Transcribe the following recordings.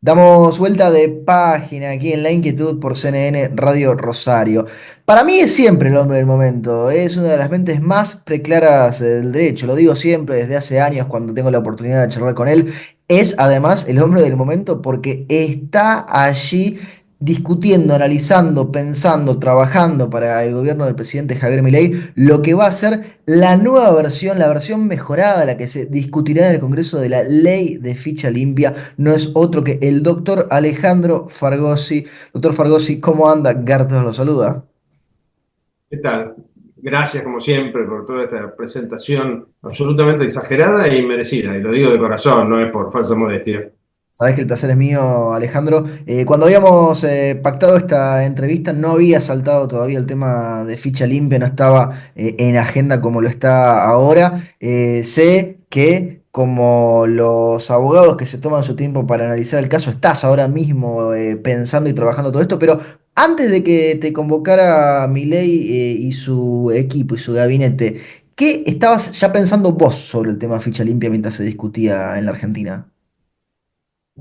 Damos vuelta de página aquí en La Inquietud por CNN Radio Rosario. Para mí es siempre el hombre del momento, es una de las mentes más preclaras del derecho, lo digo siempre desde hace años cuando tengo la oportunidad de charlar con él. Es además el hombre del momento porque está allí discutiendo, analizando, pensando, trabajando para el gobierno del presidente Javier Milei lo que va a ser la nueva versión, la versión mejorada, la que se discutirá en el Congreso de la ley de ficha limpia. No es otro que el doctor Alejandro Fargosi. Doctor Fargosi, ¿cómo anda? Gartos lo saluda. ¿Qué tal? Gracias, como siempre, por toda esta presentación absolutamente exagerada e inmerecida. Y lo digo de corazón, no es por falsa modestia. Sabés que el placer es mío, Alejandro. Cuando habíamos pactado esta entrevista, no había saltado todavía el tema de ficha limpia, no estaba en agenda como lo está ahora. Sé que como los abogados que se toman su tiempo para analizar el caso, estás ahora mismo pensando y trabajando todo esto, pero antes de que te convocara Milei y su equipo y su gabinete, ¿qué estabas ya pensando vos sobre el tema ficha limpia mientras se discutía en la Argentina?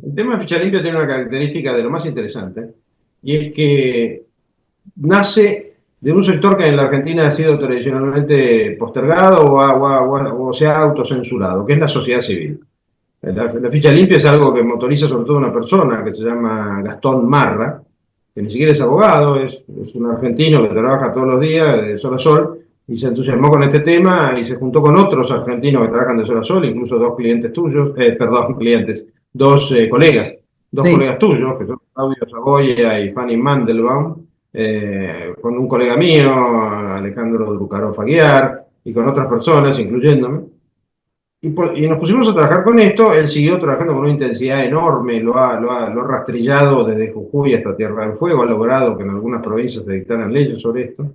El tema de ficha limpia tiene una característica de lo más interesante, y es que nace de un sector que en la Argentina ha sido tradicionalmente postergado o se ha autocensurado, que es la sociedad civil. La ficha limpia es algo que motoriza sobre todo una persona que se llama Gastón Marra, que ni siquiera es abogado, es un argentino que trabaja todos los días de sol a sol y se entusiasmó con este tema y se juntó con otros argentinos que trabajan de sol a sol, incluso dos clientes tuyos, perdón, clientes, dos Sí. colegas tuyos, que son Claudio Saboya y Fanny Mandelbaum, con un colega mío, Alejandro Drucarov Aguiar, y con otras personas, incluyéndome. Y nos pusimos a trabajar con esto, él siguió trabajando con una intensidad enorme, lo ha rastrillado desde Jujuy hasta Tierra del Fuego, ha logrado que en algunas provincias se dictaran leyes sobre esto,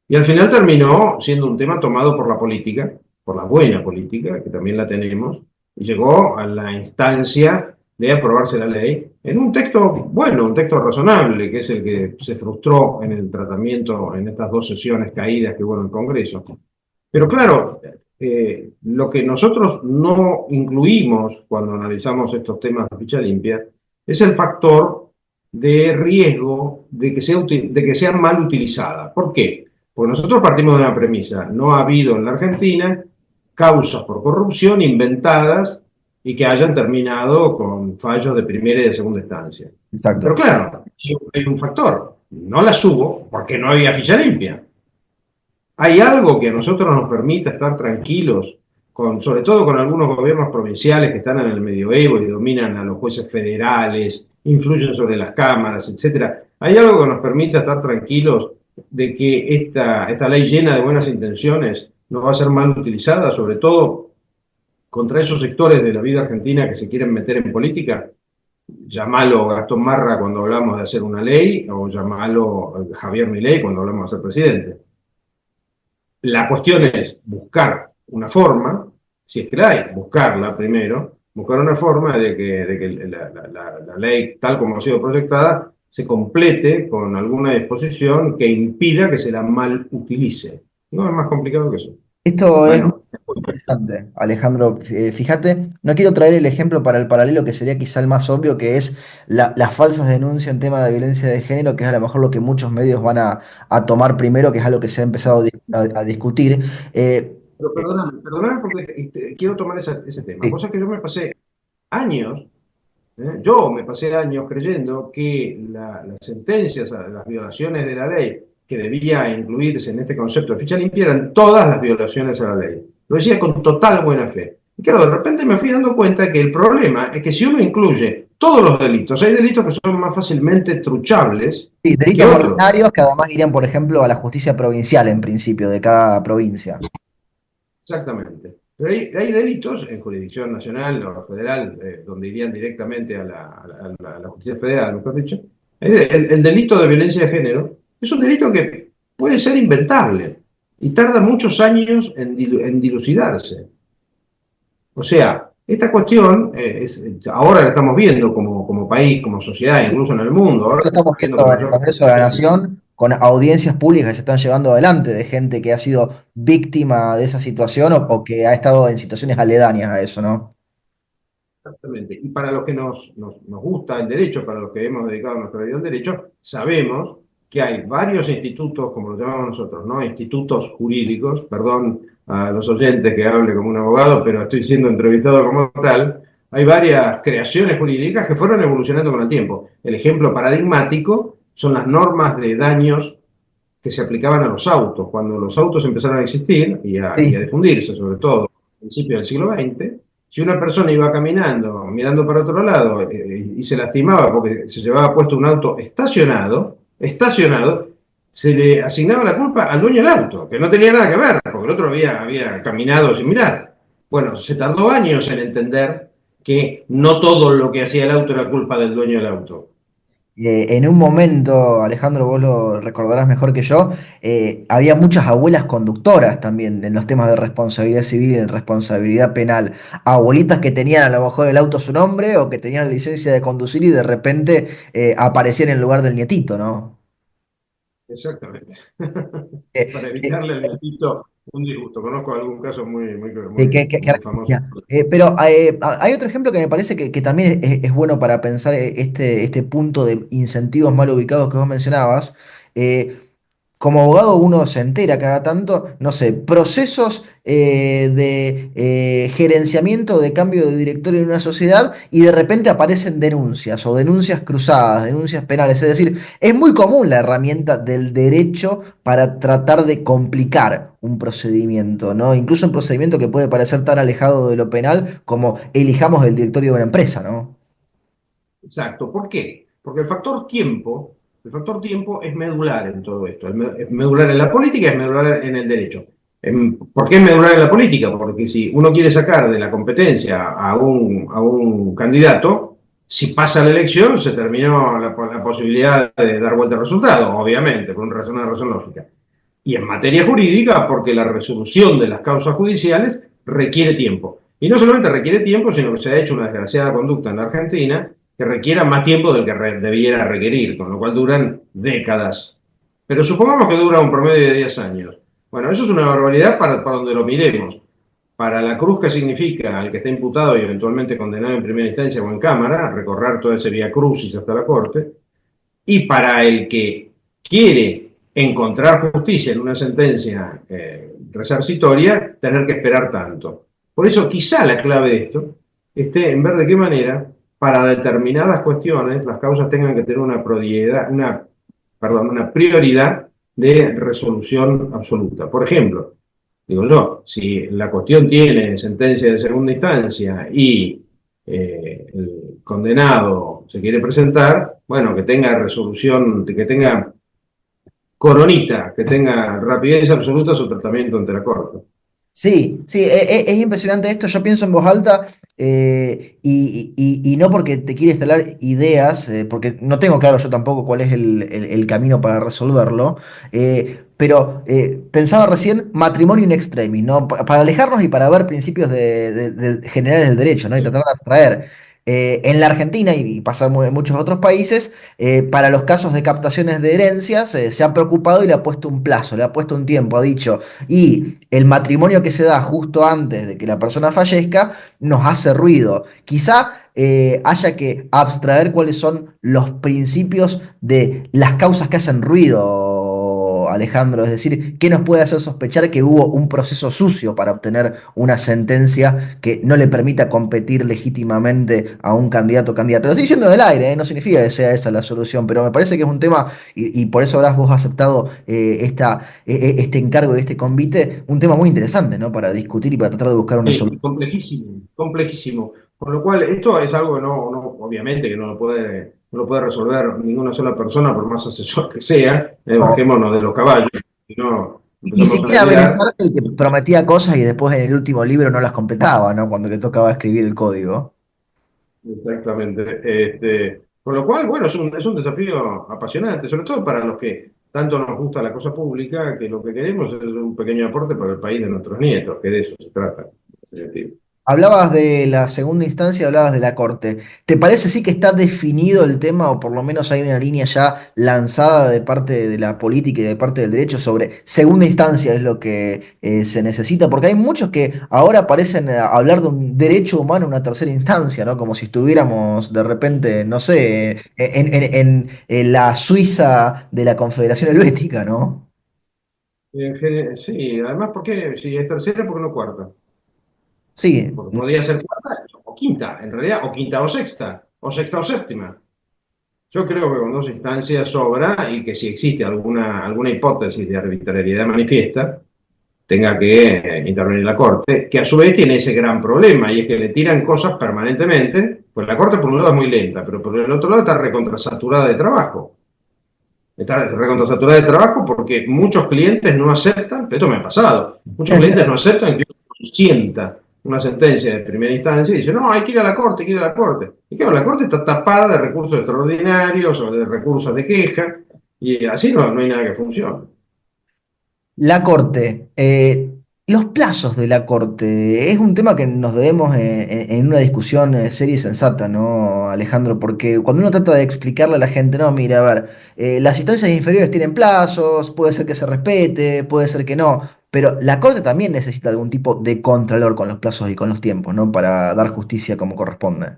y al final terminó siendo un tema tomado por la política, por la buena política, que también la tenemos, y llegó a la instancia de aprobarse la ley en un texto bueno, un texto razonable, que es el que se frustró en el tratamiento en estas dos sesiones caídas que hubo en el Congreso. Pero claro, lo que nosotros no incluimos cuando analizamos estos temas de ficha limpia es el factor de riesgo de que sea mal utilizada. ¿Por qué? Porque nosotros partimos de una premisa, no ha habido en la Argentina causas por corrupción inventadas y que hayan terminado con fallos de primera y de segunda instancia. Pero Exacto. claro, hay un factor, no las hubo porque no había ficha limpia. ¿Hay algo que a nosotros nos permita estar tranquilos, sobre todo con algunos gobiernos provinciales que están en el medioevo y dominan a los jueces federales, influyen sobre las cámaras, etcétera? ¿Hay algo que nos permita estar tranquilos de que esta ley llena de buenas intenciones no va a ser mal utilizada, sobre todo contra esos sectores de la vida argentina que se quieren meter en política? Llamalo Gastón Marra cuando hablamos de hacer una ley, o llamalo Javier Milei cuando hablamos de ser presidente. La cuestión es buscar una forma, si es que la hay, buscarla primero, buscar una forma de que la ley, tal como ha sido proyectada, se complete con alguna disposición que impida que se la mal utilice. No es más complicado que eso. Esto es muy Bueno, interesante, Alejandro. Fíjate, no quiero traer el ejemplo para el paralelo que sería quizá el más obvio, que es las falsas denuncias en tema de violencia de género, que es a lo mejor lo que muchos medios van a tomar primero, que es algo que se ha empezado a discutir. Eh, pero eh, perdóname porque quiero tomar ese tema. sí, Cosa que yo me pasé años. Yo me pasé años creyendo que las sentencias a las violaciones de la ley que debía incluirse en este concepto de ficha limpia eran todas las violaciones a la ley. Lo decía con total buena fe. Y claro, de repente me fui dando cuenta que el problema es que si uno incluye todos los delitos, hay delitos que son más fácilmente truchables sí, que delitos otros. ordinarios que además irían, por ejemplo, a la justicia provincial en principio de cada provincia. Exactamente. Pero hay delitos en jurisdicción nacional o federal, donde irían directamente a la justicia federal, mejor dicho. El delito de violencia de género es un delito que puede ser inventable y tarda muchos años en dilucidarse. O sea, esta cuestión, ahora la estamos viendo como país, como sociedad, incluso en el mundo. Ahora Lo estamos estamos viendo con viendo en el mayor Congreso de la frecuencia. Nación con audiencias públicas que se están llevando adelante de gente que ha sido víctima de esa situación o que ha estado en situaciones aledañas a eso, ¿no? Exactamente. Y para los que nos gusta el derecho, para los que hemos dedicado nuestra vida al derecho, sabemos que hay varios institutos, como lo llamamos nosotros, ¿no? Institutos jurídicos, perdón a los oyentes que hable como un abogado, pero estoy siendo entrevistado como tal. Hay varias creaciones jurídicas que fueron evolucionando con el tiempo. El ejemplo paradigmático son las normas de daños que se aplicaban a los autos. Cuando los autos empezaron a existir y a Sí. difundirse, sobre todo a principios del siglo XX, si una persona iba caminando, mirando para otro lado, y se lastimaba porque se llevaba puesto un auto estacionado, se le asignaba la culpa al dueño del auto, que no tenía nada que ver, porque el otro había caminado sin mirar. Bueno, se tardó años en entender que no todo lo que hacía el auto era culpa del dueño del auto. En un momento, Alejandro, vos lo recordarás mejor que yo, había muchas abuelas conductoras también en los temas de responsabilidad civil y de responsabilidad penal. Abuelitas que tenían a lo mejor el auto a su nombre o que tenían la licencia de conducir y de repente aparecían en lugar del nietito, ¿no? Exactamente. Para Que, evitarle al nietito un disgusto. Conozco algún caso muy, muy, que muy famoso. Argentina. Pero hay otro ejemplo que me parece que también es bueno para pensar este punto de incentivos mal ubicados que vos mencionabas. Eh, Como abogado uno se entera cada tanto, no sé, procesos de gerenciamiento de cambio de directorio en una sociedad y de repente aparecen denuncias o denuncias cruzadas, denuncias penales. Es decir, es muy común la herramienta del derecho para tratar de complicar un procedimiento, ¿no? Incluso un procedimiento que puede parecer tan alejado de lo penal como elijamos el directorio de una empresa, ¿no? Exacto. ¿Por qué? Porque el factor tiempo es medular en todo esto. Es medular en la política, es medular en el derecho. ¿Por qué es medular en la política? Porque si uno quiere sacar de la competencia a un candidato, si pasa la elección, se terminó la posibilidad de dar vuelta al resultado, obviamente, por una razón lógica. Y en materia jurídica, porque la resolución de las causas judiciales requiere tiempo. Y no solamente requiere tiempo, sino que se ha hecho una desgraciada conducta en la Argentina que requiera más tiempo del que debiera requerir, con lo cual duran décadas. Pero supongamos que dura un promedio de 10 años. Bueno, eso es una barbaridad para donde lo miremos. Para la cruz que significa al que está imputado y eventualmente condenado en primera instancia o en cámara, recorrer todo ese vía crucis hasta la corte, y para el que quiere encontrar justicia en una sentencia resarcitoria, tener que esperar tanto. Por eso quizá la clave de esto esté en ver de qué manera para determinadas cuestiones las causas tengan que tener una prioridad de resolución absoluta. Por ejemplo, digo yo, si la cuestión tiene sentencia de segunda instancia y el condenado se quiere presentar, bueno, que tenga resolución, que tenga coronita, que tenga rapidez absoluta su tratamiento ante la corte. Sí, sí, es impresionante esto. Yo pienso en voz alta y no porque te quiera instalar ideas, porque no tengo claro yo tampoco cuál es el camino para resolverlo, pero pensaba recién matrimonio in extremis, ¿no? Para alejarnos y para ver principios generales del derecho, ¿no? Y tratar de abstraer. En la Argentina y pasa en muchos otros países, para los casos de captaciones de herencias, se ha preocupado y le ha puesto un plazo, le ha puesto un tiempo, ha dicho. Y el matrimonio que se da justo antes de que la persona fallezca nos hace ruido. Quizá haya que abstraer cuáles son los principios de las causas que hacen ruido, Alejandro. Es decir, qué nos puede hacer sospechar que hubo un proceso sucio para obtener una sentencia que no le permita competir legítimamente a un candidato o candidata. Lo estoy diciendo en el aire, no significa que sea esa la solución, pero me parece que es un tema, y por eso habrás vos aceptado este encargo y este convite, un tema muy interesante, ¿no? Para discutir y para tratar de buscar una Sí, solución. complejísimo, complejísimo. Con lo cual, esto es algo que obviamente que no lo puede resolver ninguna sola persona, por más asesor que sea. Bajémonos de los caballos, si no Ni empezamos a siquiera delirar. Belezar el que prometía cosas y después en el último libro no las completaba, ¿no? Cuando le tocaba escribir el código. Exactamente. Con lo cual, bueno, es un desafío apasionante, sobre todo para los que tanto nos gusta la cosa pública, que lo que queremos es un pequeño aporte para el país de nuestros nietos, que de eso se trata, en definitiva. Hablabas de la segunda instancia, hablabas de la corte. ¿Te parece sí que está definido el tema o por lo menos hay una línea ya lanzada de parte de la política y de parte del derecho sobre segunda instancia es lo que se necesita? Porque hay muchos que ahora parecen hablar de un derecho humano en una tercera instancia, ¿no? Como si estuviéramos de repente, no sé, en la Suiza de la Confederación Helvética, ¿no? Sí, además, ¿por qué? Si es tercera, ¿por qué no cuarta? Sí. Porque podría ser cuarta o quinta, en realidad, o quinta o sexta o séptima. Yo creo que con dos instancias sobra y que si existe alguna hipótesis de arbitrariedad manifiesta, tenga que intervenir la Corte, que a su vez tiene ese gran problema, y es que le tiran cosas permanentemente, pues la Corte por un lado es muy lenta, pero por el otro lado está recontrasaturada de trabajo. Está recontrasaturada de trabajo porque muchos clientes no aceptan, esto me ha pasado, muchos clientes no aceptan que uno sienta una sentencia de primera instancia y dicen, no, hay que ir a la Corte, hay que ir a la Corte. Y claro, la Corte está tapada de recursos extraordinarios o de recursos de queja, y así no hay nada que funcione. La Corte, los plazos de la Corte, es un tema que nos debemos en una discusión seria y sensata, ¿no, Alejandro? Porque cuando uno trata de explicarle a la gente, no, mira, a ver, las instancias inferiores tienen plazos, puede ser que se respete, puede ser que no, pero la Corte también necesita algún tipo de contralor con los plazos y con los tiempos, ¿no? Para dar justicia como corresponde.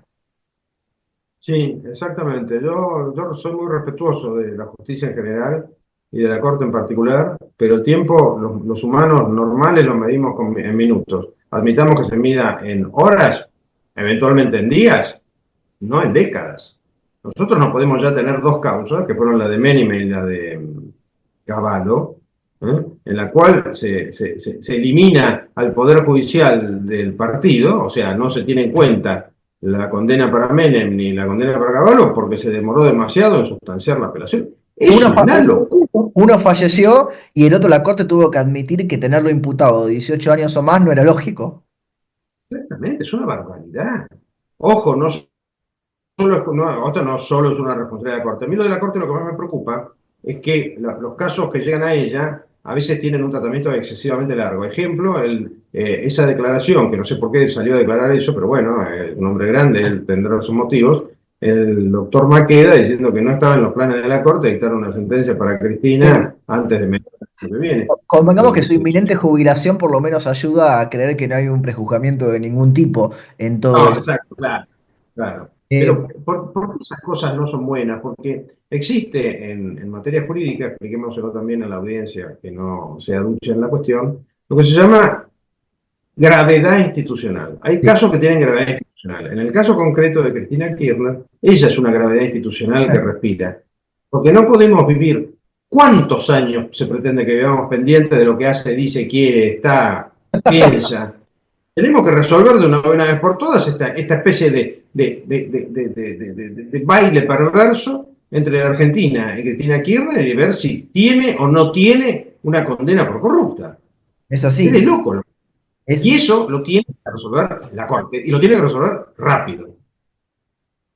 Sí, exactamente. Yo soy muy respetuoso de la justicia en general y de la Corte en particular, pero el tiempo, los humanos normales lo medimos en minutos. Admitamos que se mida en horas, eventualmente en días, no en décadas. Nosotros no podemos ya tener dos causas, que fueron la de Ménimen y la de Cavallo, en la cual se elimina al Poder Judicial del partido, o sea, no se tiene en cuenta la condena para Menem ni la condena para Cavallo porque se demoró demasiado en sustanciar la apelación. Es Uno, una locura. uno falleció y el otro, la Corte tuvo que admitir que tenerlo imputado de 18 años o más no era lógico. Exactamente, es una barbaridad. Ojo, esto no solo es una responsabilidad de la Corte. A mí lo de la Corte lo que más me preocupa es que los casos que llegan a ella a veces tienen un tratamiento excesivamente largo. Ejemplo, esa declaración, que no sé por qué salió a declarar eso, pero bueno, un hombre grande, él tendrá sus motivos, el doctor Maqueda diciendo que no estaba en los planes de la Corte dictar una sentencia para Sí. Cristina antes de mediados del año que viene. Convengamos que su Eh, inminente jubilación por lo menos ayuda a creer que no hay un prejuzgamiento de ningún tipo en todo no, esto. exacto, claro. Claro, Eh, pero ¿por qué esas cosas no son buenas? Porque existe en materia jurídica, expliquémoselo también a la audiencia que no sea ducha en la cuestión, lo que se llama gravedad institucional. Hay sí. casos que tienen gravedad institucional. En el caso concreto de Cristina Kirchner, ella es una gravedad institucional que respira. Porque no podemos vivir. ¿Cuántos años se pretende que vivamos pendientes de lo que hace, dice, quiere, está, piensa? Tenemos que resolver de una buena vez por todas esta especie de baile perverso entre la Argentina y Cristina Kirchner y ver si tiene o no tiene una condena por corrupta. Es Es de así. loco. Y Es, eso lo tiene que resolver la Corte y lo tiene que resolver rápido.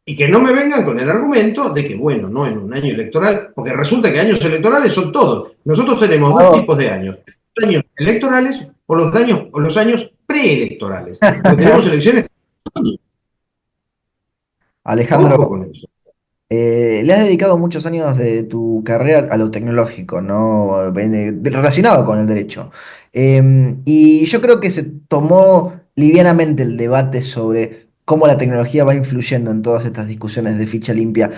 Y que no me vengan con el argumento de que, bueno, no en un año electoral, porque resulta que años electorales son todos. Nosotros tenemos dos tipos de años: años electorales o los años preelectorales, porque tenemos elecciones. Ojo Alejandro, con eso. le has dedicado muchos años de tu carrera a lo tecnológico, ¿no? Relacionado con el derecho. Y yo creo que se tomó livianamente el debate sobre cómo la tecnología va influyendo en todas estas discusiones de ficha limpia.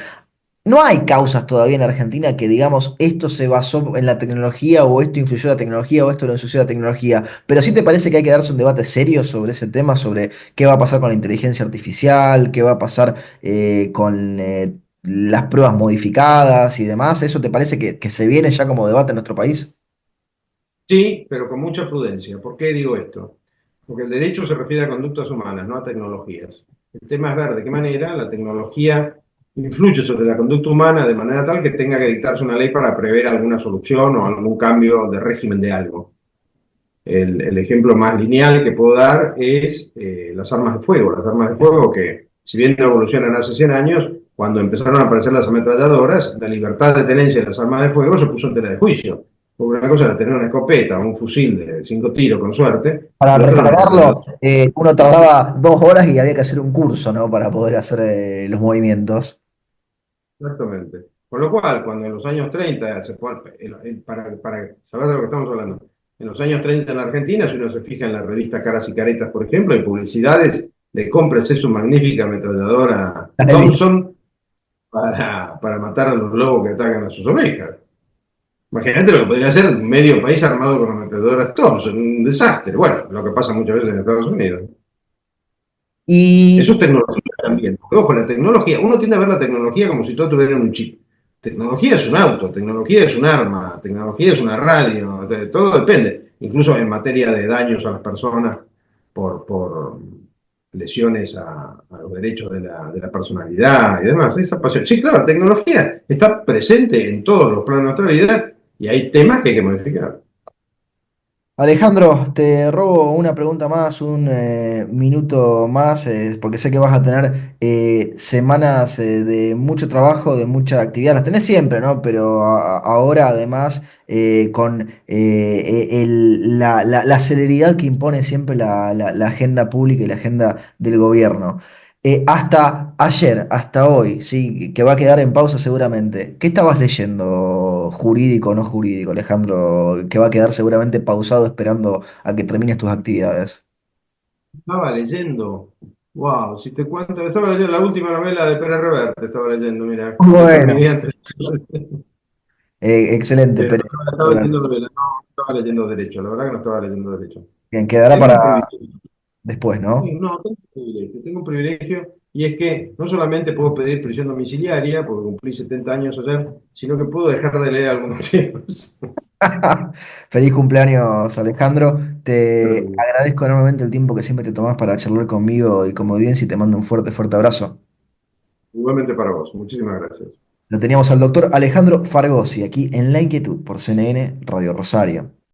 No hay causas todavía en Argentina que digamos esto se basó en la tecnología o esto influyó la tecnología o esto lo ensució la tecnología, pero ¿sí te parece que hay que darse un debate serio sobre ese tema, sobre qué va a pasar con la inteligencia artificial, qué va a pasar con las pruebas modificadas y demás? ¿Eso te parece que se viene ya como debate en nuestro país? Sí, pero con mucha prudencia. ¿Por qué digo esto? Porque el derecho se refiere a conductas humanas, no a tecnologías. El tema es ver de qué manera la tecnología influye sobre la conducta humana de manera tal que tenga que dictarse una ley para prever alguna solución o algún cambio de régimen de algo. El ejemplo más lineal que puedo dar es las armas de fuego. Las armas de fuego que, si bien no evolucionan hace 100 años, cuando empezaron a aparecer las ametralladoras, la libertad de tenencia de las armas de fuego se puso en tela de juicio. Porque una cosa era tener una escopeta o un fusil de 5 tiros con suerte, Para y otra una recargarlo, ametralladora. uno tardaba 2 horas y había que hacer un curso, ¿no? Para poder hacer los movimientos. Exactamente. Con lo cual, cuando en los años 30 se fue, para saber de lo que estamos hablando, en los años 30 en la Argentina, si uno se fija en la revista Caras y Caretas, por ejemplo, hay publicidades de cómprese su magnífica ametralladora Thompson para matar a los lobos que atacan a sus ovejas. Imagínate lo que podría ser medio país armado con ametralladoras Thompson, un desastre. Bueno, lo que pasa muchas veces en Estados Unidos. Y Eso es tecnología también. Porque, ojo, la tecnología, uno tiende a ver la tecnología como si todo tuviera un chip. Tecnología es un auto, tecnología es un arma, tecnología es una radio, todo depende. Incluso en materia de daños a las personas por lesiones a los derechos de la personalidad y demás. Esa pasión. Sí, claro, la tecnología está presente en todos los planos de nuestra vida y hay temas que hay que modificar. Alejandro, te robo una pregunta más, un minuto más, porque sé que vas a tener semanas de mucho trabajo, de mucha actividad. Las tenés siempre, ¿no? Pero ahora además con la celeridad que impone siempre la agenda pública y la agenda del gobierno. Hasta ayer, hasta hoy, sí, que va a quedar en pausa seguramente. ¿Qué estabas leyendo, jurídico o no jurídico, Alejandro? Que va a quedar seguramente pausado esperando a que termines tus actividades. Estaba leyendo, wow, si te cuento, estaba leyendo la última novela de Pérez Reverte, estaba leyendo, mira, la Bueno, terminé antes. excelente, Pero pero no estaba leyendo novela, no estaba leyendo derecho, la verdad que no estaba leyendo derecho. bien, quedará Tengo para un privilegio, después, sí, ¿no? no, tengo un privilegio y es que no solamente puedo pedir prisión domiciliaria, porque cumplí 70 años ayer, sino que puedo dejar de leer algunos libros. Feliz cumpleaños, Alejandro. Te agradezco enormemente el tiempo que siempre te tomás para charlar conmigo y como audiencia y te mando un fuerte, fuerte abrazo. Igualmente para vos, muchísimas gracias. Lo teníamos al doctor Alejandro Fargosi aquí en La Inquietud por CNN Radio Rosario.